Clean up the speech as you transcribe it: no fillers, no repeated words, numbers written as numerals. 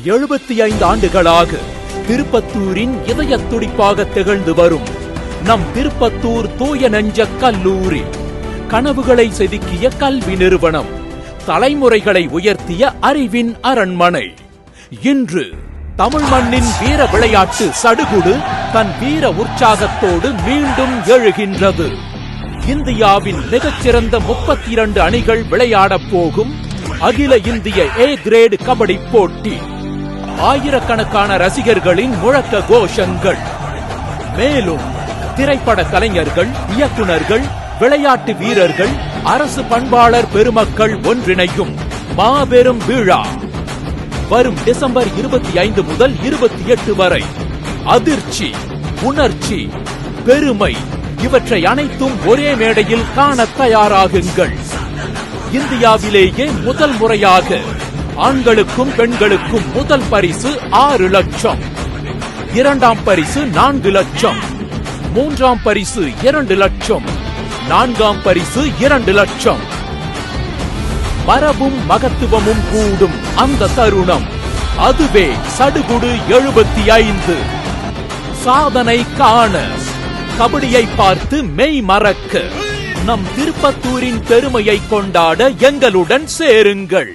75 ஆண்டுகளாக திருப்பத்தூரின் இதய துடிப்பாக திகழ்ந்து வரும் நம் திருப்பத்தூர் தூய நெஞ்ச கல்லூரி, கனவுகளை செதுக்கிய கல்வி நிறுவனம், தலைமுறைகளை உயர்த்திய அறிவின் அரண்மனை. இன்று தமிழ் மண்ணின் வீர விளையாட்டு சடுகுடு தன் வீர உற்சாகத்தோடு மீண்டும் எழுகின்றது. இந்தியாவின் மிகச்சிறந்த 32 அணிகள் விளையாடப் போகும் அகில இந்திய A கிரேடு கபடி போட்டி. ஆயிரக்கணக்கான ரசிகர்களின் முழக்க கோஷங்கள். மேலும் திரைப்பட கலைஞர்கள், இயக்குனர்கள், விளையாட்டு வீரர்கள், அரசு பண்பாளர் பெருமக்கள் ஒன்றிணையும் மாபெரும் விழா வரும் டிசம்பர் 25 முதல் 28 வரை. அதிர்ச்சி, உணர்ச்சி, பெருமை இவற்றை அனைத்தும் ஒரே மேடையில் காண தயாராகுங்கள். இந்தியாவிலேயே முதல் முறையாக ஆண்களுக்கும் பெண்களுக்கும் முதல் பரிசு 6 லட்சம், இரண்டாம் பரிசு 4 லட்சம், மூன்றாம் பரிசு 2 லட்சம், நான்காம் பரிசு 2 லட்சம். மரபும் மகத்துவமும் கூடும் அந்த தருணம், அதுவே சடுகுடு 75. சாதனை காண, கபடியை பார்த்து மெய் மறக்க, நம் திருப்பத்தூரின் பெருமையை கொண்டாட எங்களுடன் சேருங்கள்.